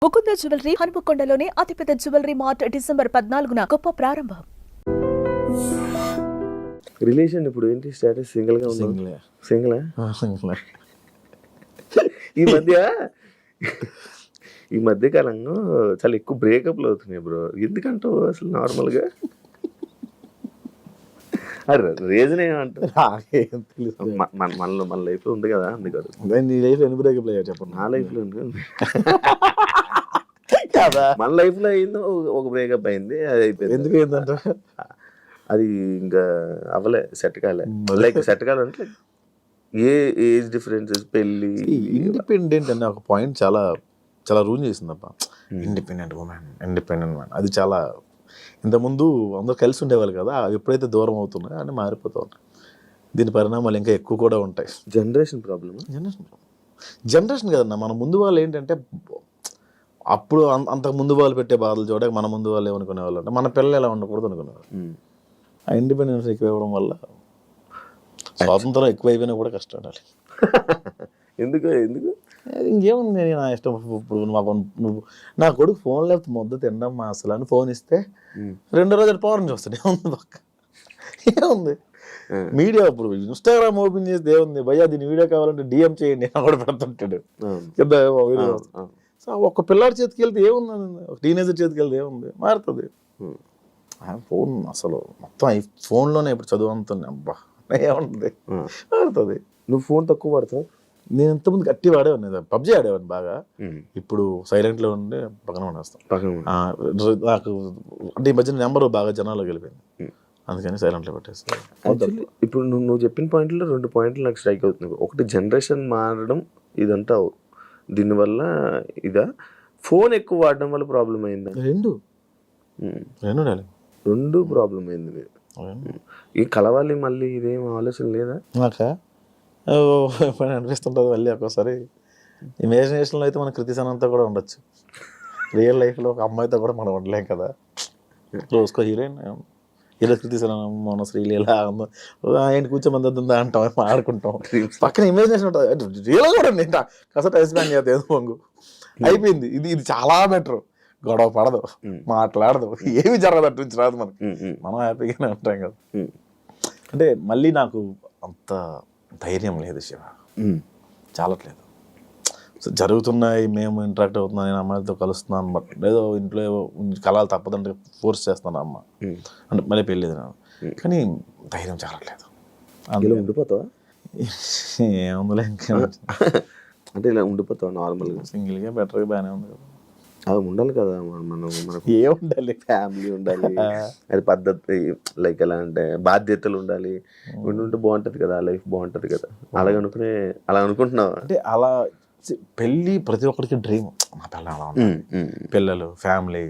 Mukunda jewellery హనుమకొండలోని అతిపెద్ద jewellery mart December 14న గొప్ప ప్రారంభం. రిలేషన్ ఇప్పుడు ఏంటి స్టేటస్? సింగిల్ గా ఉన్నా? సింగిల్ ఈ మధ్య కాలంలో చాలా ఎక్కువ బ్రేకప్లు అవుతున్నాయి బ్రో. ఎందుకంటావు అసలు? నార్మల్ గా రీజన్ ఏమంటారు? మన లైఫ్ లో ఉంది కదా, అందుకని. నీ లైఫ్ ఎన్ని బ్రేకప్ అయ్యా చెప్పండి. నా లైఫ్ లో ఉంది కదా. మన లైఫ్ లో అయింది ఒక బ్రేకప్ అయింది, అది అయిపోయింది. ఎందుకు అయిందంట? అది ఇంకా అవ్వలే, సెట్ కాలే. లైక్ సెట్ కాలంటే ఏ ఏజ్ డిఫరెన్సెస్, పెళ్ళి. ఇండిపెండెంట్ అనే ఒక పాయింట్ చాలా చాలా రూల్ చేసిందప్ప. ఇండిపెండెంట్ ఉమెన్, ఇండిపెండెంట్ మ్యాన్, అది చాలా. ఇంతకుముందు అందరూ కలిసి ఉండేవాళ్ళు కదా, ఎప్పుడైతే దూరం అవుతున్నాయో అని మారిపోతూ ఉంటాయి. దీని పరిణామాలు ఇంకా ఎక్కువ కూడా ఉంటాయి. Generation problem. జనరేషన్ కదన్నా, మన ముందు వాళ్ళు ఏంటంటే అప్పుడు అంతకు ముందు వాళ్ళు పెట్టే బాధలు చూడక మన ముందు వాళ్ళు ఏమనుకునే వాళ్ళు అంటే మన పిల్లలు ఎలా ఉండకూడదు అనుకునేవాళ్ళు. ఆ ఇండిపెండెన్స్ ఎక్కువ ఇవ్వడం వల్ల స్వాతంత్రం ఎక్కువైపోయినా కూడా కష్టం ఉండాలి. ఎందుకు ఇంకేముంది, నేను నా ఇష్టం. ఇప్పుడు నువ్వు నా కొడుకు ఫోన్ లేకపోతే ముద్ద తిండమ్మా అసలు అని ఫోన్ ఇస్తే 2 రోజులు పవర్ నుంచి వస్తాను. ఏముంది పక్క, ఏముంది. మీడియా ఇప్పుడు ఇన్స్టాగ్రామ్ ఓపెన్ చేసి ఏముంది భయ్యా, దీని వీడియో కావాలంటే డిఎం చేయండి అని కూడా పెడుతుంటాడు కదా వీడియో. సో ఒక పిల్లాడి చేతికి వెళ్తే ఏముంది, ఒక టీనేజర్ చేతికి వెళ్తే ఏముంది, మారుతుంది. ఫోన్ అసలు మొత్తం ఈ ఫోన్లోనే ఇప్పుడు చదువు అంతుంది. అబ్బా ఏముంటుంది, మారుతుంది. నువ్వు ఫోన్ తక్కువ పడతావు? నేను ఇంతకుముందు గట్టి వాడేవాడిని, పబ్జీ ఆడేవాడిని బాగా. ఇప్పుడు సైలెంట్లో ఉండి పక్కన పడేస్తాను. నాకు అంటే ఈ మధ్యన నెంబర్ బాగా జనాల్లో వెళ్ళిపోయింది, అందుకని సైలెంట్లో పెట్టేస్తాను. ఇప్పుడు నువ్వు చెప్పిన పాయింట్లో 2 పాయింట్లు నాకు స్ట్రైక్ అవుతుంది. ఒకటి, జనరేషన్ మారడం, ఇదంతా దీనివల్ల ఇదా, ఫోన్ ఎక్కువ వాడడం వల్ల ప్రాబ్లం అయిందా? రెండు ప్రాబ్లం అయింది. ఈ కలవాలి మళ్ళీ, ఇదేం ఆలోచన లేదా? నాకా అనిపిస్తుంటుంది మళ్ళీ ఒక్కోసారి. ఇమాజినేషన్లో అయితే మన కృతి అంతా కూడా ఉండొచ్చు, రియల్ లైఫ్లో ఒక అమ్మాయితో కూడా మనం ఉండలేం కదా. రోజుకో హీరోయిన్, ఇలా కృతి మన శ్రీలీల ఆయన కూర్చోమంది అంటాం, ఆడుకుంటాం, పక్కన ఇమాజినేషన్ ఉంటుంది. రియల్ కూడా ఉంది, కాస్త టైం స్పెండ్ చేస్తే ఏదో పొంగు అయిపోయింది. ఇది చాలా బెటర్. గొడవ పడదు, మాట్లాడదు, ఏమి జరగదు, అటు నుంచి రాదు మనకి, మనం హ్యాపీగానే ఉంటాం కదా. అంటే మళ్ళీ నాకు అంత ధైర్యం లేదు శివ, చాలట్లేదు. సో జరుగుతున్నాయి, మేము ఇంటరాక్ట్ అవుతున్నాం, నేను అమ్మాయిలతో కలుస్తున్నాను, బట్ ఏదో ఇంట్లో కలాలు తప్పదంటే ఫోర్స్ చేస్తాను అమ్మ అంటే మళ్ళీ పెళ్ళేది నాకు, కానీ ధైర్యం చాలట్లేదు. అందులో ఉండిపోతావా? ఏముందిలే ఇంకా అంటే ఇలా ఉండిపోతావా నార్మల్గా? సింగిల్గా బెటర్గా బాగానే ఉంది కదా. అది ఉండాలి కదా, మనకు ఏముండాలి, ఫ్యామిలీ ఉండాలి, అది పద్ధతి, లైక్ ఎలా అంటే బాధ్యతలు ఉండాలి, ఉంటే బాగుంటుంది కదా, లైఫ్ బాగుంటుంది కదా. అలా అనుకుంటున్నావా? అంటే అలా పెళ్ళి ప్రతి ఒక్కరికి డ్రీమ్. మా పిల్ల అలా ఉండాలి, పిల్లలు, ఫ్యామిలీ,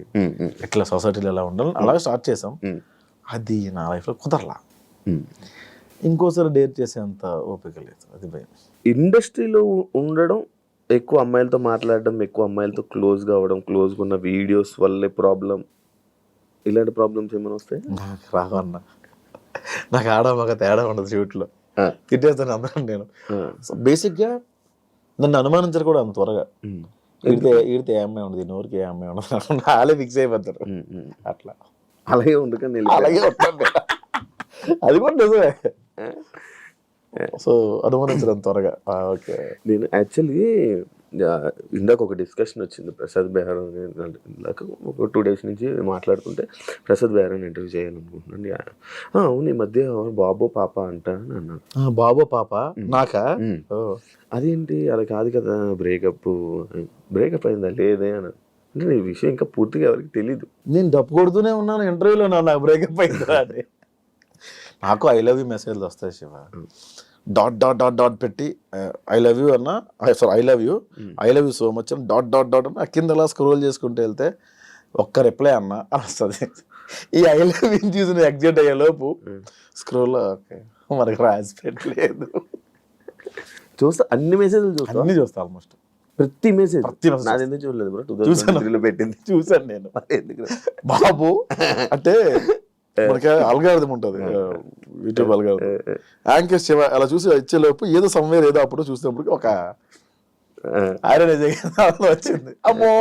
ఎట్లా సొసైటీలో ఎలా ఉండాలి, అలాగే స్టార్ట్ చేసాం. అది నా లైఫ్లో కుదరలా. ఇంకోసారి డేర్ చేసేంత ఓపిక లేదు, అది భయం. ఇండస్ట్రీలో ఉండడం, ఎక్కువ అమ్మాయిలతో మాట్లాడడం, ఎక్కువ అమ్మాయిలతో క్లోజ్గా అవ్వడం, క్లోజ్గా ఉన్న వీడియోస్ వల్లే ప్రాబ్లం, ఇలాంటి ప్రాబ్లమ్స్ ఏమైనా వస్తాయి? నాకు రావన్న, నాకు ఆడమగ తేడా ఉండదు షూట్లో, తిట్టేస్తాను అందరం. నేను బేసిక్గా నన్ను అనుమానించరు కూడా అంత త్వరగా. ఈడితే ఏ అమ్మాయి ఉండదు, నోరికి ఏ అమ్మాయి ఉండదు, వాళ్ళే ఫిక్స్ అయిపోతారు. అట్లా అలాగే ఉండకండి, అలాగే ఉంటుంది, అది కూడా నిజమే. సో అనుమానించడం త్వరగా. ఓకే, నేను యాక్చువల్లీ ఇందాక ఒక డిస్కషన్ వచ్చింది, ప్రసాద్ బెహ్రా ఇందాక ఒక 2 days నుంచి మాట్లాడుకుంటే ప్రసాద్ బెహ్రాని ఇంటర్వ్యూ చేయాలనుకుంటున్నాను. అవును, ఈ మధ్య బాబో పాప అంట అని అన్నాడు. బాబో పాప నాకా? అదేంటి, అది కాదు కదా, బ్రేకప్ అయిందా లేదే అని అంటే, ఈ విషయం ఇంకా పూర్తిగా ఎవరికి తెలీదు. నేను డప్పు కొడుతూనే ఉన్నాను ఇంటర్వ్యూలో, నాకు బ్రేకప్ అయిందా అని. నాకు ఐ లవ్ యూ మెసేజ్లు వస్తాయి Shiva, dot dot dot dot పెట్టి ఐ లవ్ యూ అన్న, sorry I love you so much అని డాట్ డాట్ డాట్ అన్న కింద అలా స్క్రోల్ చేసుకుంటూ వెళ్తే ఒక్క రిప్లై అన్న అని వస్తుంది. ఈ ఐ లవ్ యూ చూసిన ఎగ్జైట్ అయ్యేలోపు స్క్రోల్ ఓకే మనకు రాసి పెట్టలేదు. చూస్తా, అన్ని మెసేజ్లు చూస్తా ఆల్మోస్ట్ ప్రతి మెసేజ్. నాది ఎందుకు చూడలేదు బ్రో, 2003లో పెట్టింది, చూసాను నేను. బాబు అంటే మనకి అల్గారిథం ఉంటుంది, యూట్యూబ్ అల్గారిథం. యాంకర్ శివ అలా చూసి ఇచ్చేలోపు ఏదో సమ్వేర్ ఏదో అప్పుడు చూసినప్పుడు ఒక ఆయన నిజంగా వచ్చింది, అమ్మో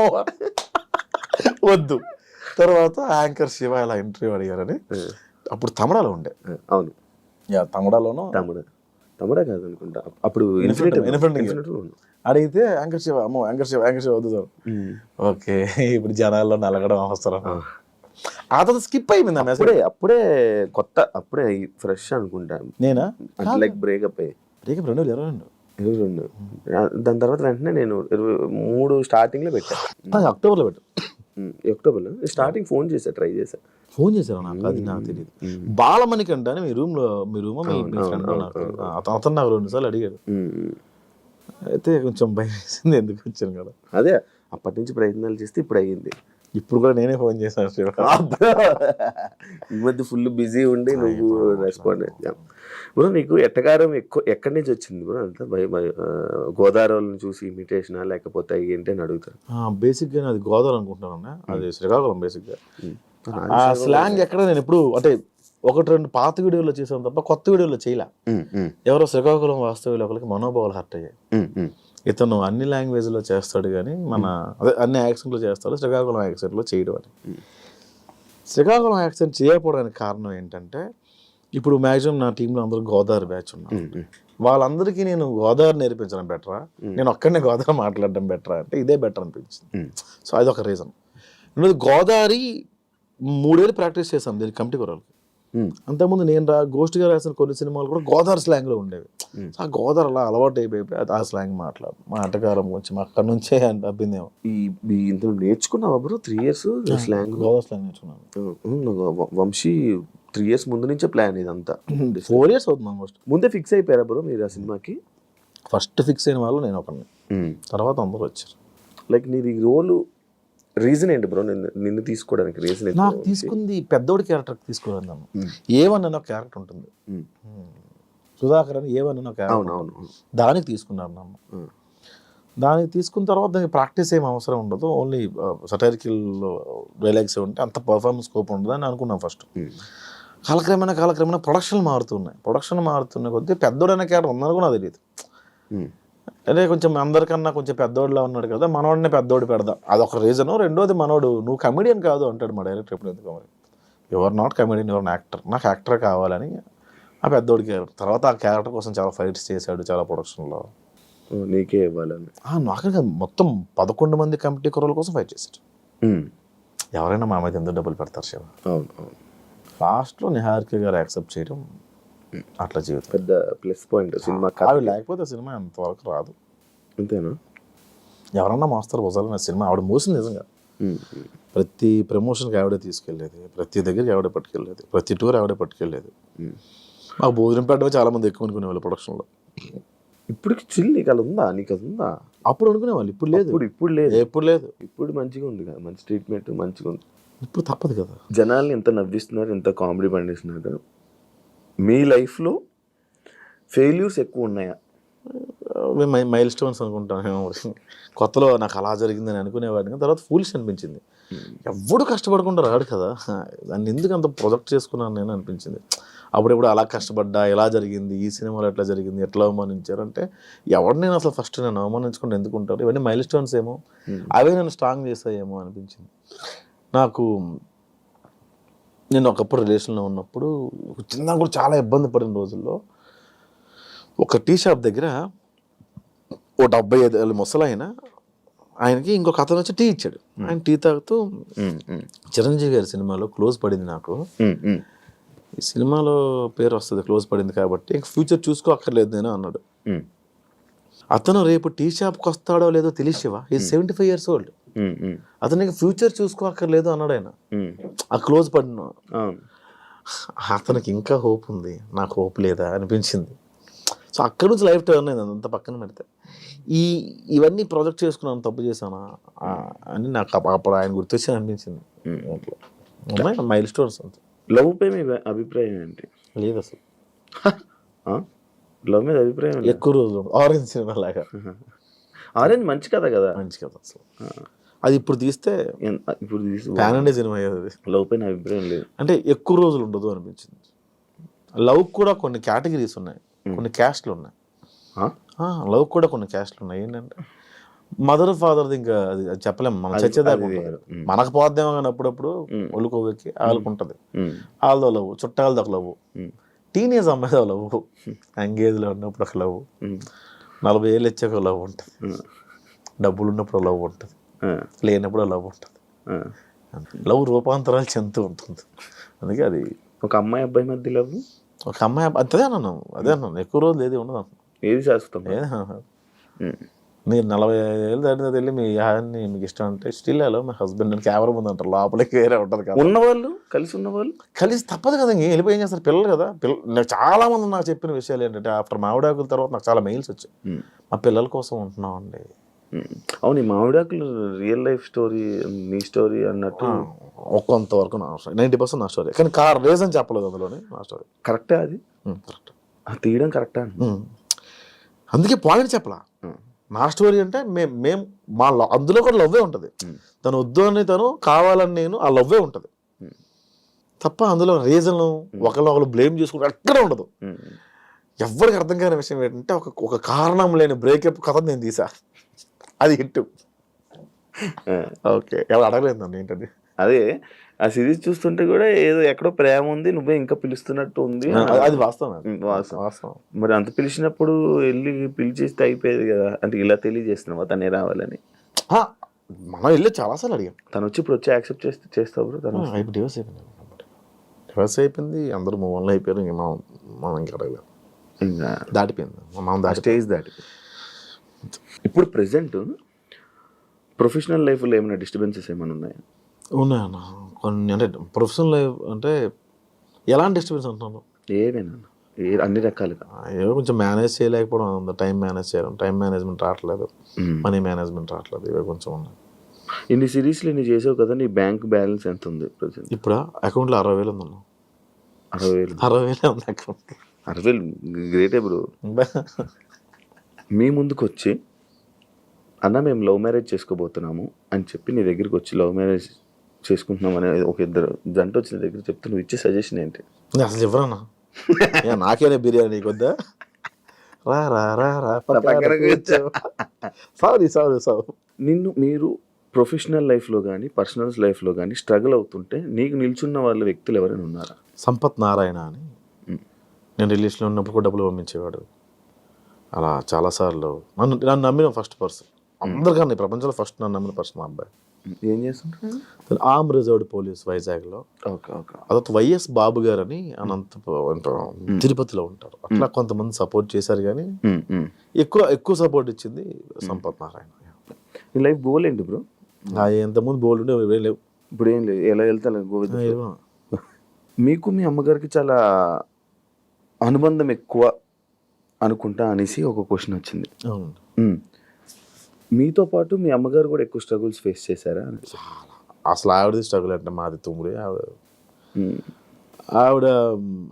వద్దు. తర్వాత యాంకర్ శివ ఇలా ఇంటర్వ్యూ అడిగారని, అప్పుడు తమిళలో ఉండే. అవును, తమిళలోనూ తమిళ కాదు అనుకుంటా అప్పుడు అడిగితే యాంకర్ శివ, అమ్మో యాంకర్ శివ వద్దు సార్. ఓకే, ఇప్పుడు జనాల్లో నలగడం అవసరం. ఆ తర్వాత స్కిప్ అయిపోయింది ఆ మెసేజ్. అప్పుడే కొత్త, అప్పుడే ఫ్రెష్ అనుకుంటా నేనా, లైక్ బ్రేకప్ అయ్యి 2022. దాని తర్వాత వెంటనే నేను 23 స్టార్టింగ్ లో పెట్టాను. అక్టోబర్లో పెట్టు. అక్టోబర్లో స్టార్టింగ్ ఫోన్ చేశా, ట్రై చేశా. ఫోన్ చేశారు నాకు, అది నాకు తెలియదు. బాలమణికంట అని మీ రూమ్ ఫ్రెండ్ అతను నాకు 2 సార్లు అడిగాడు. అయితే కొంచెం భయం వేసింది, ఎందుకు వచ్చాను కదా. అదే అప్పటి నుంచి ప్రయత్నాలు చేస్తే ఇప్పుడు అయ్యింది. ఇప్పుడు కూడా నేనే ఫోన్ చేశాను. ఈ మధ్య ఫుల్ బిజీ ఉండి నువ్వు రెస్పాండ్ బ్రో. నీకు ఎట్టకారం ఎక్కడి నుంచి వచ్చింది బ్రో? అంతా గోదావరిని చూసి ఇమిటేషనా లేకపోతే ఏంటి అని అడుగుతారు. బేసిక్గా అది గోదావరి అనుకుంటున్నాను, అది శ్రీకాకుళం. బేసిక్గా ఆ స్లాంగ్ ఎక్కడ నేను ఎప్పుడు అంటే 1-2 పాత వీడియోలో చేసాను తప్ప కొత్త వీడియోలో చేయలే. ఎవరో శ్రీకాకుళం వాస్తవ్యులు ఒకరికి మనోభావాలు హర్ట్ అయ్యాయి. ఇతను అన్ని లాంగ్వేజ్లో చేస్తాడు కానీ అదే అన్ని యాక్సెంట్లో చేస్తాడు, శ్రీకాకుళం యాక్సెంట్లో చేయడం అని. శ్రీకాకుళం యాక్సెంట్ చేయకపోవడానికి కారణం ఏంటంటే, ఇప్పుడు మ్యాక్సిమం నా టీంలో అందరూ గోదావరి బ్యాచ్ ఉన్నారు. వాళ్ళందరికీ నేను గోదావరి నేర్పించడం బెటరా, నేను ఒక్కడనే గోదావరి మాట్లాడడం బెటరా అంటే ఇదే బెటర్ అనిపించింది. సో అదొక రీజన్. రెండోది, గోదావరి 3 ఏళ్ళు ప్రాక్టీస్ చేశాం దీనికి కమిటీ కురాలకి. అంతకుముందు నేను గోష్ఠిగా రాసిన కొన్ని సినిమాలు కూడా గోదావరి స్లాంగ్లో ఉండేవి. ఆ గోదావరి అలా అలవాటు అయిపోయి ఆ స్లాంగ్ మా ఆటగారం కొంచెం అక్కడ నుంచే అబ్బిందేమో. ఇందులో నేర్చుకున్నావా bro 3 years slang? Godavari slang నేర్చుకున్నాను. వంశీ 3 years ముందు నుంచే ప్లాన్ ఇదంతా. 4 years అవుతుంది ఆల్మోస్ట్. ముందే ఫిక్స్ అయిపోయారా బ్రో మీరు ఆ సినిమాకి? ఫస్ట్ ఫిక్స్ అయిన వాళ్ళు నేను ఒకరిని, తర్వాత అందరూ వచ్చారు. లైక్ నీది రోల్ రీజన్ ఏంటి బ్రో నిన్ను తీసుకోవడానికి? రీజన్ నాకు తీసుకుంది పెద్దోడి క్యారెక్టర్ తీసుకోవాలి. నన్ను ఏవన్ అన్న క్యారెక్టర్ ఉంటుంది, సుధాకర్ అని ఏవన్ అన్న క్యారెక్టర్, దానికి తీసుకున్నారు నన్ను. దానికి తీసుకున్న తర్వాత దానికి ప్రాక్టీస్ ఏం అవసరం ఉండదు, ఓన్లీ సటైరికల్ డైలాగ్స్ ఉంటే అంత పర్ఫార్మెన్స్ స్కోప్ ఉండదు అని అనుకున్నాను ఫస్ట్. కాలక్రమేణా ప్రొడక్షన్ మారుతున్న కొద్దీ పెద్దోడైన క్యారెక్టర్ ఉందని కూడా నాకు తెలియదు. అదే కొంచెం అందరికన్నా కొంచెం పెద్దోడిలా ఉన్నాడు కదా, మనోడినే పెద్దోడు పెడదాం, అదొక రీజను. రెండోది, మనోడు నువ్వు కమెడియన్ కాదు అంటాడు మా డైరెక్టర్ ఎప్పుడు. ఎందుకు మరి your not comedian, your actor, నాకు యాక్టర్ కావాలని ఆ పెద్దోడి క్యారెక్టర్. తర్వాత ఆ క్యారెక్టర్ కోసం చాలా ఫైట్స్ చేశాడు, చాలా ప్రొడక్షన్లో. నీకే ఇవ్వాలని నాకే మొత్తం 11 మంది కమిటీ కుర్రల కోసం ఫైట్ చేశాడు. ఎవరైనా మా మీద ఎందుకు డబ్బులు పెడతారు శివ? లాస్ట్లో నిహారిక గారు యాక్సెప్ట్ చేయడం, అట్లా జీవితం పెద్ద ప్లస్ పాయింట్ సినిమా. ఆవిడ లేకపోతే సినిమా ఎంతవరకు రాదు. అంతేనా? ఎవరన్నా మోస్తారు భుజాలన్న సినిమా ఆవిడ మోసింది నిజంగా. ప్రతి ప్రమోషన్కి ఆవిడే తీసుకెళ్ళేది, ప్రతి దగ్గరికి ఆవిడే పట్టుకెళ్ళేది, ప్రతి టూర్ ఆవిడే పట్టుకెళ్ళేది. మాకు భోజనం పెట్టడమే చాలా మంది ఎక్కువ అనుకునేవాళ్ళు ప్రొడక్షన్లో. ఇప్పటికి చిల్ నీకు అలా ఉందా? నీకు అది ఉందా? అప్పుడు అనుకునేవాళ్ళు, ఇప్పుడు లేదు. ఇప్పుడు లేదు. ఇప్పుడు మంచిగా ఉంది కదా, మంచి ట్రీట్మెంట్ మంచిగా ఉంది. ఇప్పుడు తప్పదు కదా. జనాల్ని ఎంత నవ్విస్తున్నారు, ఎంత కామెడీ పండిస్తున్నారు. మీ లైఫ్లో ఫెయిల్యూర్స్ ఎక్కువ ఉన్నాయా? మైల్ స్టోన్స్ అనుకుంటాను. కొత్తలో నాకు అలా జరిగిందని అనుకునేవాడిని, తర్వాత ఫూలిష్ అనిపించింది. ఎవడు కష్టపడకుండా రాడు కదా, దాన్ని ఎందుకు అంత ప్రొజెక్ట్ చేసుకున్నాను నేను అనిపించింది. అప్పుడెప్పుడు అలా కష్టపడ్డా, ఎలా జరిగింది, ఈ సినిమాలో ఎట్లా జరిగింది, ఎట్లా అవమానించారు అంటే ఎవరు నేను అసలు ఫస్ట్ నేను అవమానించుకుంటే ఎందుకు ఉంటారు? ఇవన్నీ మైల్ స్టోన్స్ ఏమో, అవే నేను స్ట్రాంగ్ చేస్తాయేమో అనిపించింది నాకు. నేను ఒకప్పుడు రిలేషన్లో ఉన్నప్పుడు చిన్న కూడా చాలా ఇబ్బంది పడిన రోజుల్లో ఒక టీ షాప్ దగ్గర ఓ 75 ఏళ్ళ ముసలాయన, ఆయనకి ఇంకొక అతను వచ్చి టీ ఇచ్చాడు. ఆయన టీ తాగుతూ, చిరంజీవి గారి సినిమాలో క్లోజ్ పడింది నాకు, ఈ సినిమాలో పేరు వస్తుంది క్లోజ్ పడింది కాబట్టి ఇంక ఫ్యూచర్ చూసుకో అక్కర్లేదు నేను అన్నాడు. అతను రేపు టీ షాప్కి వస్తాడో లేదో తెలిసివా, ఈ 75 years old, అతనికి ఫ్యూచర్ చూసుకో అక్కర్లేదు అన్నాడు ఆయన. ఆ క్లోజ్ పడిన అతనికి ఇంకా హోప్ ఉంది, నాకు హోప్ లేదా అనిపించింది. సో అక్కడి నుంచి లైఫ్ టర్న్ అయింది. అంత పక్కన పెడితే ఇవన్నీ ప్రాజెక్ట్ చేసుకున్నాను, తప్పు చేశానా అని నాకు అప్పుడు ఆయన గుర్తొచ్చి అనిపించింది. మైల్ స్టోన్స్ అంత. లవ్ పై మీ అభిప్రాయం ఏంటి? లేదు అసలు లవ్ మీద అభిప్రాయం ఎక్కువ రోజులు. ఆరెంజ్ సినిమా లాగా. ఆరెంజ్ మంచి కథ కదా, మంచి కథ అసలు. అది ఇప్పుడు తీస్తే ప్యాన్ ఇండియా సినిమా అయ్యేది. లవ్ పైన అభిప్రాయం లేదు అంటే ఎక్కువ రోజులు ఉండదు అనిపించింది. లవ్ కూడా కొన్ని కేటగిరీస్ ఉన్నాయి, కొన్ని క్యాస్ట్లు ఉన్నాయి. లవ్ కూడా కొన్ని క్యాస్ట్లు ఉన్నాయి. ఏంటంటే మదర్ ఫాదర్ది ఇంకా అది చెప్పలేము, మనం చచ్చేదాకా అది ఉంటుంది. వేరు. మనకు పోద్దేమో కానీ అప్పుడప్పుడు ఒళ్ళు కొవ్వెక్కి వాళ్ళకు ఉంటుంది, వాళ్ళతో లవ్, చుట్టాలతో ఒక లవ్, టీనేజ్ అమ్మాయితో లవ్, ఎంగేజ్లో ఉన్నప్పుడు ఒక లవ్, 40 ఏళ్ళు వచ్చాక ఒక లవ్ ఉంటుంది, డబ్బులు ఉన్నప్పుడు లవ్ ఉంటుంది, లేనప్పుడు లవ్ ఉంటుంది. లవ్ రూపాంతరాలు చెందుతూ ఉంటుంది. అందుకే అది ఒక అమ్మాయి అబ్బాయి మధ్య లవ్, ఒక అమ్మాయి అదే అన్నాను ఎక్కువ రోజులు ఏది ఉండదు. ఏది శాశ్వతం? మీరు 45 ఏళ్ళు దాటిన వెళ్ళి మీ యాన్ని మీకు ఇష్టం అంటే స్టిల్ హలో మై హస్బెండ్ అని కెమెరా ముందు అంటారు, లోపలికి వేరే ఉంటుంది కదా. ఉన్నవాళ్ళు కలిసి ఉన్నవాళ్ళు కలిసి తప్పదు కదా, ఇంక వెళ్ళిపోయి ఏం చేస్తారు, పిల్లలు కదా. నాకు చాలా మంది నాకు చెప్పిన విషయాలు ఏంటంటే ఆఫ్టర్ మామిడాకుల తర్వాత నాకు చాలా మెయిల్స్ వచ్చాయి, మా పిల్లల కోసం ఉంటున్నాం అండి. అవును, ఈ మామిడాకులు రియల్ లైఫ్ స్టోరీ, నీ స్టోరీ అన్నట్టు కొంతవరకు నా స్టోరీ, 90% నా స్టోరీ, కానీ రీజన్ చెప్పలేదు అందులోనే నా స్టోరీ. కరెక్టే అది, కరెక్ట్ తీయడం కరెక్టా? అందుకే పాయింట్ చెప్పలా. నా స్టోరీ అంటే మేము మా అందులో కూడా లవ్వే ఉంటుంది, తను వద్దు అని తను కావాలని నేను, ఆ లవ్వే ఉంటుంది తప్ప అందులో రీజన్ ఒకళ్ళు బ్లేమ్ చేసుకుంటే ఎక్కడ ఉండదు. ఎవరికి అర్థం కాని విషయం ఏంటంటే ఒక కారణం లేని బ్రేకప్ కథ నేను తీసా, అది హిట్. ఓకే, ఎవరు అడగలేదు నన్ను ఏంటది. అదే ఆ సిరీస్ చూస్తుంటే కూడా ఏదో ఎక్కడో ప్రేమ ఉంది, నువ్వే ఇంకా పిలుస్తున్నట్టు ఉంది. అది వాస్తవం, వాస్తవం. మరి అంత పిలిచినప్పుడు వెళ్ళి పిలిచేస్తే అయిపోయేది కదా, అంటే ఇలా తెలియజేస్తున్నావా తనే రావాలని? మనం వెళ్ళి చాలాసార్లు అడిగాం, తను వచ్చి ఇప్పుడు వచ్చి యాక్సెప్ట్ చేస్తావు? తను డివర్స్ అయిపోయింది, అందరూ మూవ్ ఆన్ అయిపోయారు, ఇంక మనం ఇంకా అడగలేదు, ఇంకా దాటిపోయింది, మనం స్టేజ్ దాటిపోయింది. ఇప్పుడు ప్రెసెంట్ ప్రొఫెషనల్ లైఫ్లో ఏమైనా డిస్టర్బెన్సెస్ ఏమైనా ఉన్నాయా? ఉన్నాయన్న కొన్ని, అంటే ప్రొఫెషనల్ లైఫ్ అంటే ఎలాంటి డిస్టర్బెన్స్ అంటున్నాను? ఏమైనా అన్ని రకాలుగా ఏదో కొంచెం మేనేజ్ చేయలేకపోవడం, టైం మేనేజ్ చేయడం, టైం మేనేజ్మెంట్ రావట్లేదు, మనీ మేనేజ్మెంట్ రావట్లేదు, ఇవి కొంచెం ఉన్నాయి. ఇన్ని సిరీస్లు ఇన్ని చేసావు కదా, నీ బ్యాంక్ బ్యాలెన్స్ ఎంత ఉంది ప్రజెంట్? ఇప్పుడు అకౌంట్లో 60,000 ఉంది. 60,000 ఉంది అకౌంట్. 60,000 గ్రేటే బ్రో. మీ ముందుకు వచ్చి అన్న మేము లవ్ మ్యారేజ్ చేసుకోబోతున్నాము అని చెప్పి నీ దగ్గరికి వచ్చి లవ్ మ్యారేజ్ చేసుకుంటున్నాం అనే ఒక ఇద్దరు జంట వచ్చిన దగ్గర చెప్తే నువ్వు ఇచ్చే సజెషన్ ఏంటి? అసలు చెప్పరానా, నాకేనే బిర్యానీ నీకు వద్దా, నిన్ను మీరు ప్రొఫెషనల్ లైఫ్లో కానీ పర్సనల్ లైఫ్లో కానీ స్ట్రగుల్ అవుతుంటే నీకు నిల్చున్న వాళ్ళ వ్యక్తులు ఎవరైనా ఉన్నారా? సంపత్ నారాయణ అని, నేను రిలీజ్లో ఉన్నప్పుడు కూడా డబ్బులు పంపించేవాడు. అలా చాలాసార్లు నన్ను నమ్మిన ఫస్ట్ పర్సన్, అందరికన్నా ప్రపంచంలో ఫస్ట్ నన్ను నమ్మిన పర్సన్ మా అబ్బాయి. ఏం చేస్తుంటారు? ఆర్మ్ రిజర్వ్డ్ పోలీస్ వైజాగ్లో. అదొక వైఎస్ బాబు గారు అని తిరుపతిలో ఉంటారు. అట్లా కొంతమంది సపోర్ట్ చేశారు, కానీ ఎక్కువ సపోర్ట్ ఇచ్చింది సంపత్ నారాయణ. నీ లైఫ్ గోల్ ఏంటి బ్రో? ఎంతమంది బోల్డ్ ఉండే లేవు, ఇప్పుడు ఏం లేదు, ఎలా వెళ్తా మీకు మీ అమ్మగారికి చాలా అనుబంధం ఎక్కువ అనుకుంటా అనేసి ఒక క్వశ్చన్ వచ్చింది. మీతో పాటు మీ అమ్మగారు కూడా ఎక్కువ స్ట్రగుల్స్ ఫేస్ చేశారా? అసలు ఆవిడది స్ట్రగుల్ అంటే మాది తుమ్ముడి. ఆవిడ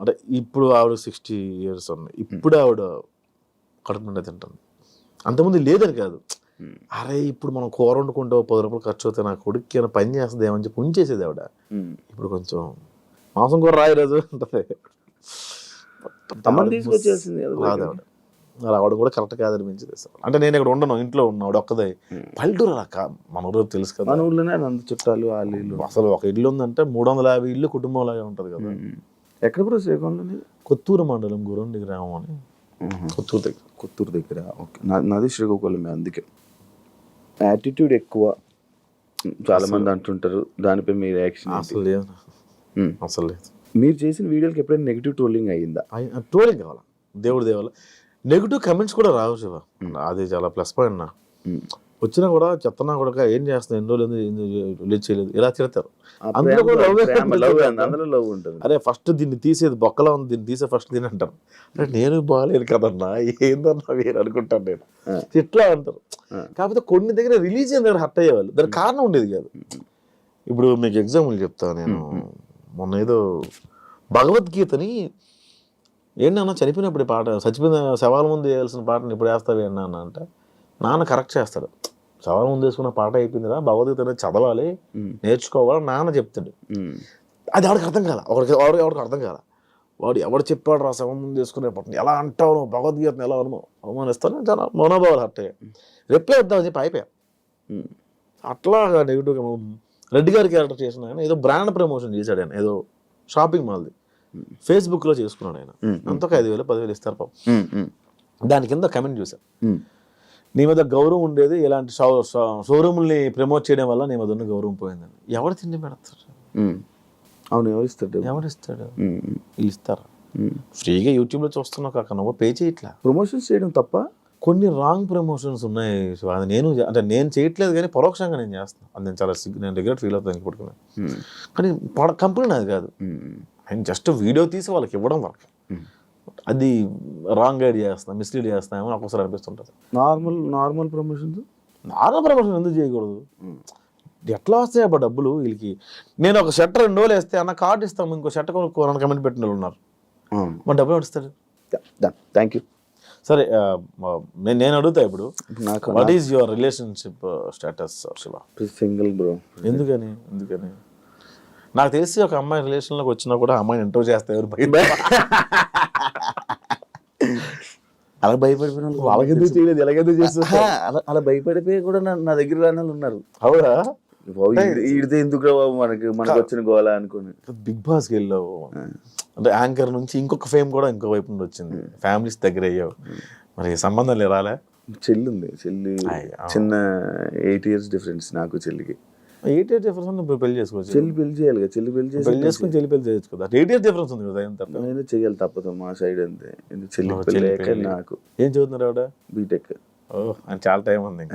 అంటే ఇప్పుడు ఆవిడ 60 years ఉన్నాయి, ఇప్పుడు ఆవిడ కడుపు నిండా తింటుంది. అంతకుముందు లేదని కాదు, అరే ఇప్పుడు మనం కూర వండుకుంటే 10 రూపాయలు ఖర్చు అవుతాయి, నా కొడుక్కి ఏమైనా పని చేస్తుంది ఏమని చెప్పి ఉంచేసేది ఆవిడ. ఇప్పుడు కొంచెం మాంసం కూర రాయి రోజు ఉంటుంది, తీసుకొచ్చేసింది ఆవిడ. రావడం కూడా కరెక్ట్ కాదని మించి తెస్తాను. అంటే నేను ఇక్కడ ఉండను, ఇంట్లో ఉన్నాడు ఒక్కదే. పల్లెటూరు అలా మన ఊరు తెలుసు కదా, మన ఊర్లోనే అంత చుట్టాలు వాళ్ళు ఇల్లు. అసలు ఒక ఇల్లు ఉందంటే 350 ఇల్లు కుటుంబంలాగా ఉంటుంది కదా. ఎక్కడ బ్రో శ్రీకాకుళంలో? కొత్తూరు మండలం గురండి గ్రామం అని, కొత్తూరు దగ్గర. ఓకే, నాది శ్రీకాకుళమే. అందుకే యాటిట్యూడ్ ఎక్కువ చాలా మంది అంటుంటారు, దానిపై మీ రియాక్షన్? అసలు లేదు, అసలు లేదు. మీరు చేసిన వీడియోకి ఎప్పుడైనా నెగిటివ్ ట్రోలింగ్ అయ్యిందా? ట్రోలింగ్ కావాలా, దేవుడి దేవాల నెగిటివ్ కమెంట్స్ కూడా రావు శివ, అది చాలా ప్లస్ పాయింట్. నా వచ్చినా కూడా చెత్తనా కూడా ఏం చేస్తున్నా, ఎన్ని రోజులు రిలీజ్ చేయలేదు, ఇలా తిడతారు. అందులో కూడా లవ్ ఉంటుంది. అరే ఫస్ట్ దీన్ని తీసేది బొక్కలా ఉంది, దీన్ని తీసే ఫస్ట్ దీని అంటారు. అంటే నేను బాగాలేదు కదన్నా, ఏందన్నా వేరు అనుకుంటాను నేను, ఇట్లా అంటారు. కాకపోతే కొన్ని దగ్గర రిలీజ్ అయిన దగ్గర హర్ట్ అయ్యేవాళ్ళు, దానికి కారణం ఉండేది కాదు. ఇప్పుడు మీకు ఎగ్జాంపుల్ చెప్తాను నేను. మొన్న ఏదో భగవద్గీతని ఏంటన్నా చనిపోయినప్పుడు పాట, చచ్చిపోయిన శవాల ముందు వేయాల్సిన పాటను ఇప్పుడు వేస్తావు ఏంటన్నా అంటే, నాన్న కరెక్ట్ చేస్తాడు. శవాల ముందు వేసుకున్న పాట అయిపోయిందిరా, భగవద్గీత అనేది చదవాలి, నేర్చుకోవాలి నాన్న చెప్తాడు. అది ఎవరికి అర్థం కాల, ఎవరికి అర్థం కాల. వాడు ఎవడు చెప్పాడు రా శవం ముందు చేసుకునే పట్టు ఎలా అంటావు నువ్వు భగవద్గీతను ఎలా అవమానిస్తాను చాలా మనోభావాలు హర్ట్ అయ్యాయి. రిప్లై వద్దామని చెప్పి అయిపోయా. అట్లాగా నెగిటివ్గా రెడ్డి గారి క్యారెక్టర్ చేసిన ఆయన ఏదో బ్రాండ్ ప్రమోషన్ చేశాడు. ఆయన ఏదో షాపింగ్ మాల్ది ఫేస్బుక్లో చేసుకున్నాడు. ఆయన అంతకు 5,000 10,000 ఇస్తారు పాపం. దాని కింద కమెంట్ చూసాను, నీ మీద గౌరవం ఉండేది ఇలాంటి షోరూముల్ని ప్రమోట్ చేయడం వల్ల నీ మీద ఉన్న గౌరవం పోయిందని. ఎవరు తిండి పెడతారు? అవును, ఎవరిస్తాడు? ఎవరిస్తాడు? వీళ్ళు ఇస్తారా? ఫ్రీగా యూట్యూబ్లో చూస్తున్నావు కాక నువ్వు పే చేయట్లా. ప్రమోషన్స్ చేయడం తప్ప? కొన్ని రాంగ్ ప్రమోషన్స్ ఉన్నాయి. అది నేను చేయట్లేదు కానీ పరోక్షంగా నేను చేస్తాను. అది నేను చాలా నేను రిగ్రెట్ ఫీల్ అవుతాను ఇప్పుడు. కానీ కంపెనీ నాది కాదు. నేను జస్ట్ వీడియో తీసి వాళ్ళకి ఇవ్వడం వరకు. అది రాంగ్ గైడ్ చేస్తాను, మిస్లీడ్ చేస్తామో నాకు ఒకసారి అనిపిస్తుంటుంది. నార్మల్ ప్రమోషన్స్ ఎందుకు చేయకూడదు? ఎట్లా వస్తాయి అబ్బా డబ్బులు వీళ్ళకి? నేను ఒక షర్ట్ 2 రోజులు వేస్తే అన్న కార్డు ఇస్తాము, ఇంకో షర్ట్ కొనుక్కోవాలని కమెంట్ పెట్టిన వాళ్ళు ఉన్నారు. మరి డబ్బులు ఇస్తాడు. Thank you. సరే, నేను అడుగుతా ఇప్పుడు, what is your relationship status Shiva? Single bro. ఎందుకని? నాకు తెలిసి ఒక అమ్మాయి రిలేషన్లోకి వచ్చినా కూడా అమ్మాయిని ఇంటర్వ్యూ చేస్తే ఎవరు అలా భయపడిపోయిన వాళ్ళకి ఎందుకు చేయలేదు, ఎలాగెందుకు చేస్తారు? అలా భయపడిపోయి కూడా నా దగ్గర రాని వాళ్ళు ఉన్నారు. అవునా? ఈడితే ఎందుకు రా బాబు మనకు వచ్చిన గోలా అనుకుని బిగ్ బాస్కి వెళ్ళావు అంటే యాంకర్ నుంచి ఇంకొక ఫేమ్ కూడా ఇంకో వైపు నుండి వచ్చింది, ఫ్యామిలీస్ దగ్గర అయ్యావు. మరి సంబంధం రాలే? చెల్లి ఉంది. చిన్న 8 years డిఫరెన్స్ నాకు చెల్లికి. 8 years డిఫరెన్స్ ఉంది. పెళ్లి చేసుకోవచ్చు. చెల్లి పెళ్లి చేయాలి కదా. చెల్లి పెళ్లి చేసుకుని చెల్లి పెళ్లి చేయొచ్చు కదా. 8 years డిఫరెన్స్ ఉంది కదా. నేను చేయాలి తప్పదు మా సైడ్ అంతే. చెల్లి పెళ్లి నాకు. ఏం చదువుతున్నారు ఆవిడ? బీటెక్. ఓ, అని చాలా టైం ఉంది.